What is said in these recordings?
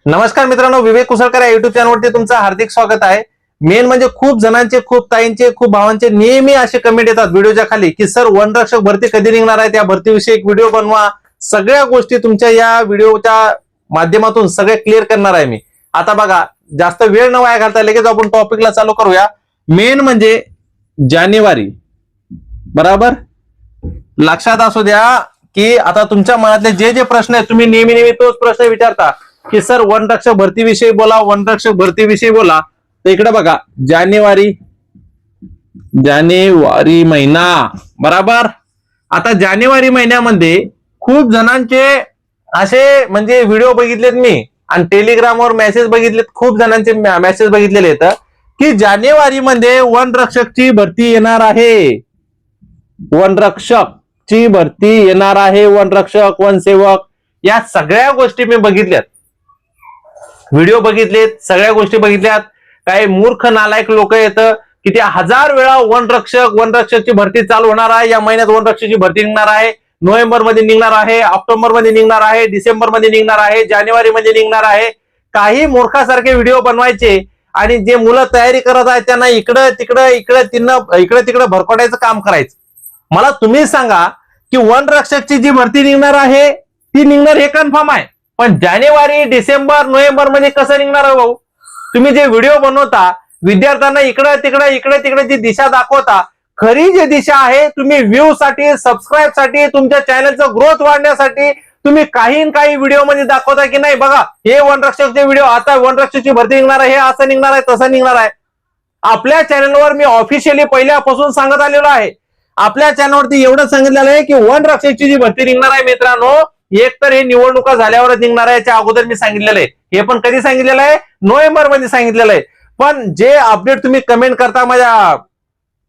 नमस्कार मित्रांनो, विवेक कुसळकर या युट्यूब चॅनलवरती तुमचं हार्दिक स्वागत आहे. मेन म्हणजे खूप जणांचे, खूप ताईंचे, खूप भावांचे नेहमी असे कमेंट येतात व्हिडिओच्या खाली की सर वनरक्षक भरती कधी निघणार आहे, त्या भरतीविषयी एक व्हिडिओ बनवा. सगळ्या गोष्टी तुमच्या या व्हिडिओच्या माध्यमातून सगळे क्लिअर करणार आहे मी. आता बघा, जास्त वेळ न वाया घालता लगेच आपण टॉपिकला चालू करूया. मेन म्हणजे जानेवारी, बरोबर लक्षात असू द्या की आता तुमच्या मनातले जे जे प्रश्न आहेत तुम्ही नेहमी तोच प्रश्न विचारता की सर वनरक्षक भरतीविषयी बोला, वनरक्षक भरतीविषयी बोला. तर इकडे बघा, जानेवारी महिना, बरोबर. आता जानेवारी महिन्यामध्ये खूप जणांचे असे म्हणजे व्हिडिओ बघितलेत मी आणि टेलिग्रामवर मेसेज बघितलेत, खूप जणांचे मेसेज बघितलेले आहेत की जानेवारी मध्ये वनरक्षकची भरती येणार आहे, वनरक्षकची भरती येणार आहे, वनरक्षक, वनसेवक, या सगळ्या गोष्टी मी बघितल्यात, व्हिडिओ बघितलेत, सगळ्या गोष्टी बघितल्यात. काही मूर्ख नालायक लोक येतं की ते 1000 वेळा वनरक्षकची भरती चालू होणार आहे, या महिन्यात वनरक्षकची भरती निघणार आहे, नोव्हेंबर मध्ये निघणार आहे, ऑक्टोबर मध्ये निघणार आहे, डिसेंबर मध्ये निघणार आहे, जानेवारी मध्ये निघणार आहे. काही मूर्खासारखे व्हिडिओ बनवायचे आणि जे मुलं तयारी करत आहेत त्यांना इकडं तिकडं भरकटायचं काम करायचं. मला तुम्ही सांगा की वनरक्षकची जी भरती निघणार आहे ती निघणार हे कन्फर्म आहे, पण जानेवारी, डिसेंबर, नोव्हेंबर मध्ये कसं निघणार आहे भाऊ? तुम्ही जे व्हिडिओ बनवता विद्यार्थ्यांना इकडे तिकडे जी दिशा दाखवता, खरी जी दिशा आहे, तुम्ही व्ह्यू साठी, सबस्क्राईब साठी, तुमच्या चॅनलचं ग्रोथ वाढण्यासाठी तुम्ही काही व्हिडिओ मध्ये दाखवता की नाही बघा हे वनरक्षकचे व्हिडिओ, आता वनरक्षकची भरती निघणार आहे, हे असं निघणार आहे, तसं निघणार आहे. आपल्या चॅनलवर मी ऑफिशियली पहिल्यापासून सांगत आलेलो आहे, आपल्या चॅनलवरती एवढं सांगितलेलं आहे की वनरक्षकची जी भरती निघणार आहे मित्रांनो, एक तर हे निवडणुका झाल्यावरच निघणार आहे, याच्या अगोदर मी सांगितलेलं आहे. हे पण कधी सांगितलेलं आहे? नोव्हेंबर मध्ये सांगितलेलं आहे. पण जे अपडेट तुम्ही कमेंट करता माझ्या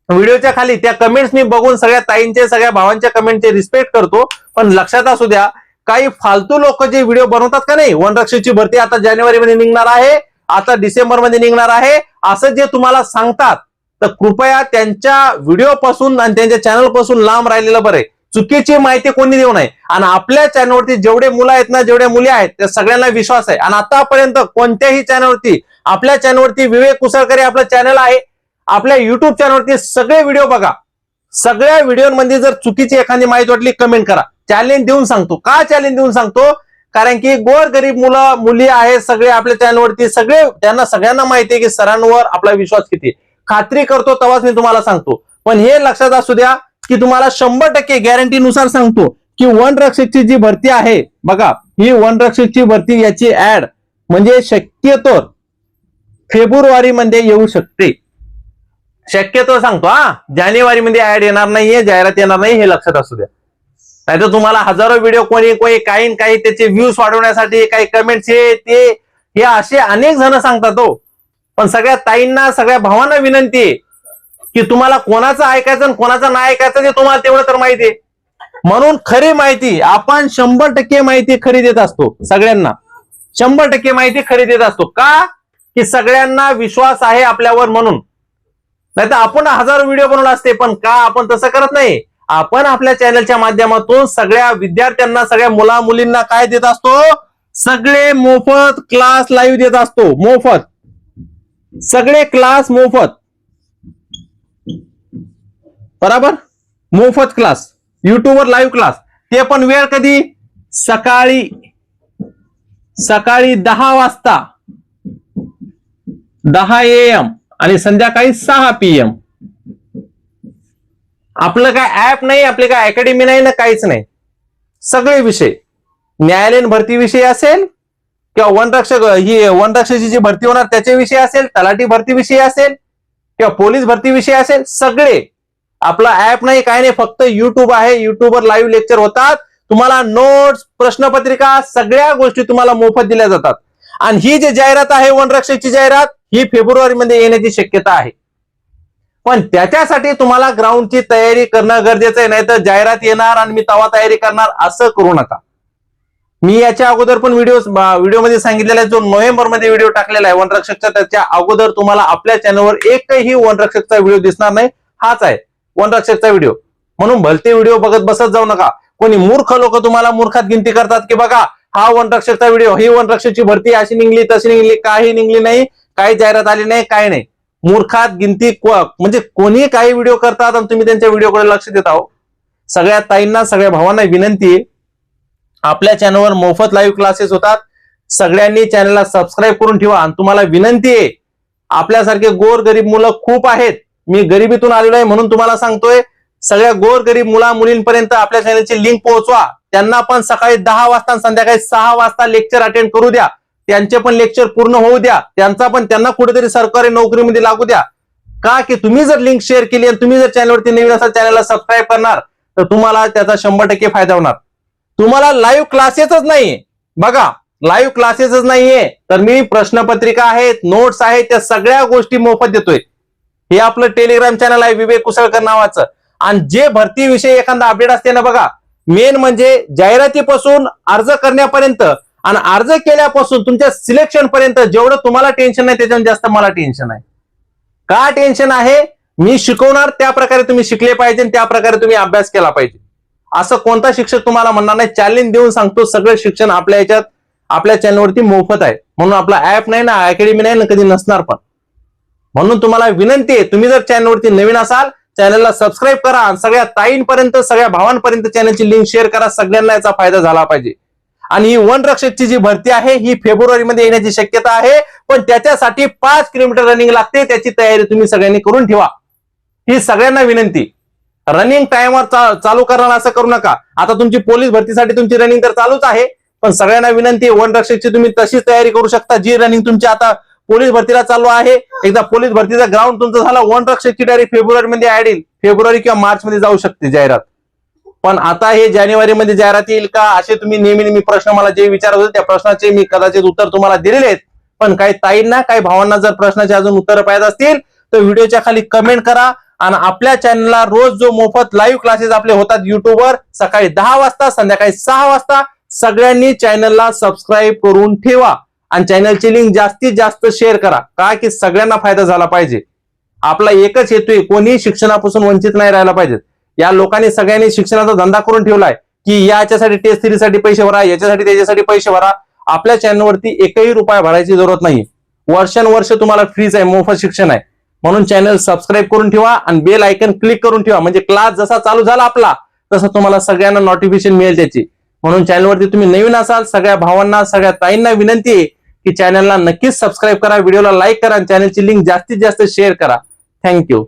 व्हिडिओच्या खाली, त्या कमेंट्स मी बघून सगळ्या ताईंचे, सगळ्या भावांच्या कमेंटचे रिस्पेक्ट करतो. पण लक्षात असू द्या, काही फालतू लोक जे व्हिडिओ बनवतात का नाही, वनरक्षकची भरती आता जानेवारी मध्ये निघणार आहे, आता डिसेंबर मध्ये निघणार आहे, असं जे तुम्हाला सांगतात, तर कृपया त्यांच्या व्हिडिओ पासून आणि त्यांच्या चॅनल पासून लांब राहिलेलं बरे. चुकीची माहिती कोणी देऊ नये. आणि आपल्या चॅनलवरती जेवढे मुलं आहेत ना, जेवढे मुली आहेत, त्या सगळ्यांना विश्वास आहे. आणि आतापर्यंत कोणत्याही चॅनलवरती, आपल्या चॅनलवरती विवेक कुसळकर आपलं चॅनल आहे, आपल्या युट्यूब चॅनलवरती सगळे व्हिडिओ बघा. सगळ्या व्हिडिओमध्ये जर चुकीची एखादी माहिती वाटली कमेंट करा. चॅलेंज देऊन सांगतो. का चॅलेंज देऊन सांगतो? कारण की गोरगरीब मुलं मुली आहेत सगळे आपल्या चॅनलवरती, त्यांना सगळ्यांना माहिती आहे की सरांवर आपला विश्वास किती. खात्री करतो तेव्हाच मी तुम्हाला सांगतो. पण हे लक्षात असू द्या की तुम्हाला 100% गॅरंटी नुसार सांगतो की वनरक्षकची जी भरती आहे बघा, ही वनरक्षकची भरती, याची ऍड म्हणजे शक्यतो फेब्रुवारी मध्ये येऊ शकते. शक्यतो सांगतो जानेवारी मध्ये ऍड येणार नाहीये, जाहिरात येणार नाही, हे लक्षात असू द्या. नाहीतर तुम्हाला हजारो व्हिडिओ कोणी काही त्याचे व्ह्यूज वाढवण्यासाठी काही कमेंट्स हे असे अनेक जण सांगतात हो. पण सगळ्या ताईंना, सगळ्या भावांना विनंती आहे की तुम्हाला कोणाचं ऐकायचं आणि कोणाचं नाही ऐकायचं ते तुम्हाला तेवढं तर माहिती आहे. म्हणून खरी माहिती आपण 100% माहिती खरी देत असतो, सगळ्यांना 100% माहिती खरी देत असतो. का? की सगळ्यांना विश्वास आहे आपल्यावर म्हणून. नाही तर आपण हजारो व्हिडिओ बनवला असते, पण का आपण तसं करत नाही. आपण आपल्या चॅनलच्या माध्यमातून सगळ्या विद्यार्थ्यांना, सगळ्या मुला मुलींना काय देत असतो? सगळे मोफत क्लास लाईव्ह देत असतो. मोफत सगळे क्लास, मोफत, बरोबर, मोफत क्लास, युट्यूबवर लाईव्ह क्लास. ते पण वेळ कधी? सकाळी 10 वाजता, 10 AM आणि संध्याकाळी 6 PM. आपलं काय ऍप नाही, आपली काय अकॅडमी नाही ना, काहीच नाही. सगळे विषय, न्यायालयीन भरती विषयी असेल किंवा वनरक्षकची जी भरती होणार त्याचे विषय असेल, तलाठी भरती विषयी असेल किंवा पोलीस भरती विषयी असेल, सगळे. आपला ऍप नाही, काय नाही, फक्त युट्यूब आहे. युट्यूबवर लाईव्ह लेक्चर होतात. तुम्हाला नोट्स, प्रश्नपत्रिका, सगळ्या गोष्टी तुम्हाला मोफत दिल्या जातात. आणि ही जी जाहिरात आहे, वनरक्षकची जाहिरात, ही फेब्रुवारी मध्ये येण्याची शक्यता आहे. पण त्याच्यासाठी तुम्हाला ग्राउंडची तयारी करणं गरजेचं आहे. नाही तर जाहिरात येणार आणि मी तवा तयारी करणार असं करू नका. मी याच्या अगोदर पण व्हिडिओमध्ये सांगितलेला आहे, जो नोव्हेंबर मध्ये व्हिडिओ टाकलेला आहे वनरक्षकचा, त्याच्या अगोदर तुम्हाला आपल्या चॅनलवर एकही वनरक्षकचा व्हिडिओ दिसणार नाही. हाच आहे वनरक्षकचा व्हिडिओ. म्हणून भलते व्हिडिओ बघत बसत जाऊ नका. कोणी मूर्ख लोक तुम्हाला मूर्खात गिनती करतात की बघा हा वनरक्षकचा व्हिडिओ, ही वनरक्षकची भरती अशी निघली तशी निघली, काही निघली नाही, काही जाहिरात आली नाही, काही नाही. मूर्खात गिनती म्हणजे कोणी काही व्हिडिओ करतात आणि तुम्ही त्यांच्या व्हिडिओकडे लक्ष देत आहो. सगळ्या ताईंना सगळ्या भावांना विनंती आहे, आपल्या चॅनलवर मोफत लाईव्ह क्लासेस होतात. सगळ्यांनी चॅनलला सबस्क्राईब करून ठेवा. आणि तुम्हाला विनंती आहे, आपल्यासारखे गोर गरीब मुलं खूप आहेत. मी गरिबीतून आलेलो आहे म्हणून तुम्हाला सांगतोय, सगळ्या गोर गरीब मुला मुलींपर्यंत आपल्या चॅनलची लिंक पोहोचवा. त्यांना पण सकाळी 10 वाजता आणि संध्याकाळी 6 वाजता लेक्चर अटेंड करू द्या. त्यांचे पण लेक्चर पूर्ण होऊ द्या. त्यांना कुठेतरी सरकारी नोकरीमध्ये लागू द्या. का की तुम्ही जर लिंक शेअर केली आणि तुम्ही जर चॅनलवरती नवीन असाल, चॅनलला सबस्क्राईब करणार, तर तुम्हाला त्याचा 100% फायदा होणार. तुम्हाला लाईव्ह क्लासेसच नाहीये, बघा लाईव्ह क्लासेसच नाहीये, तर मी प्रश्नपत्रिका आहेत, नोट्स आहेत, त्या सगळ्या गोष्टी मोफत देतोय. हे आपलं टेलिग्राम चॅनल आहे विवेक कुसळकर नावाचं. आणि जे भरतीविषयी एखादा अपडेट असते ना, बघा मेन म्हणजे जाहिरातीपासून अर्ज करण्यापर्यंत आणि अर्ज केल्यापासून तुमच्या सिलेक्शन पर्यंत जेवढं तुम्हाला टेन्शन नाही, त्याच्यावर जास्त मला टेन्शन आहे. का टेन्शन आहे? मी शिकवणार त्या प्रकारे तुम्ही शिकले पाहिजे, त्या प्रकारे तुम्ही अभ्यास केला पाहिजे. असं कोणता शिक्षक तुम्हाला म्हणणार नाही. चॅलेंज देऊन सांगतो, सगळं शिक्षण आपल्या याच्यात आपल्या चॅनलवरती मोफत आहे. म्हणून आपला ऍप नाही ना, अकॅडमी नाही ना, कधी नसणार पण. म्हणून तुम्हाला विनंती आहे, तुम्ही जर चॅनलवरती नवीन असाल, चॅनलला सबस्क्राईब करा आणि सगळ्या ताईंपर्यंत सगळ्या भावांपर्यंत चॅनलची लिंक शेअर करा. सगळ्यांना याचा फायदा झाला पाहिजे. आणि ही वनरक्षकची जी भरती आहे ही फेब्रुवारीमध्ये येण्याची शक्यता आहे, पण त्याच्यासाठी 5 किलोमीटर रनिंग लागते. त्याची तयारी तुम्ही सगळ्यांनी करून ठेवा, ही सगळ्यांना विनंती. रनिंग टाइमवर चालू करणार असं करू नका. आता तुमची पोलीस भरतीसाठी तुमची रनिंग तर चालूच आहे, पण सगळ्यांना विनंती आहे, वनरक्षकची तुम्ही तशीच तयारी करू शकता जी रनिंग तुमची आता पोलीस भरतीला चालू आहे. एकदा पोलीस भरतीचा ग्राउंड तुमचं झाला, वनरक्षकची डायरेक्ट फेब्रुवारीमध्ये ऍड येईल. फेब्रुवारी किंवा मार्च मध्ये जाऊ शकते जाहिरात. पण आता हे जानेवारीमध्ये जाहिरात येईल का, असे तुम्ही नेहमी प्रश्न मला जे विचारत होते, त्या प्रश्नाचे मी कदाचित उत्तर तुम्हाला दिलेले आहेत. पण काही ताईंना काही भावांना जर प्रश्नाचे अजून उत्तर पाहिजे असतील तर व्हिडिओच्या खाली कमेंट करा. आणि आपल्या चॅनलला रोज जो मोफत लाईव्ह क्लासेस आपले होतात युट्यूबवर, सकाळी 10 वाजता संध्याकाळी 6 वाजता, सगळ्यांनी चॅनलला सबस्क्राईब करून ठेवा. आणि चॅनलची लिंक जास्तीत जास्त शेअर करा, का की सगळ्यांना फायदा झाला पाहिजे. आपला एकच हेतू आहे, कोणी शिक्षणापासून वंचित नाही राहायला पाहिजे. या लोकांनी सगळ्यांनी शिक्षणाचा धंदा करून ठेवलाय की याच्यासाठी टेस्ट सिरीजसाठी पैसे भरा, याच्यासाठी त्याच्यासाठी पैसे भरा. आपल्या चॅनलवरती एकही रुपया भरायची जरूरत नाही. वर्षानुवर्ष तुम्हाला फ्रीज आहे, मोफत शिक्षण आहे. म्हणून चॅनल सबस्क्राईब करून ठेवा आणि बेल आयकन क्लिक करून ठेवा, म्हणजे क्लास जसा चालू झाला आपला तसं तुम्हाला सगळ्यांना नोटिफिकेशन मिळेल त्याची. म्हणून चॅनलवरती तुम्ही नवीन असाल, सगळ्या भावांना सगळ्या ताईंना विनंती आहे की चॅनलला नक्कीच सबस्क्राईब करा, व्हिडिओला लाईक करा आणि चॅनलची लिंक जास्तीत जास्त शेअर करा. थँक्यू.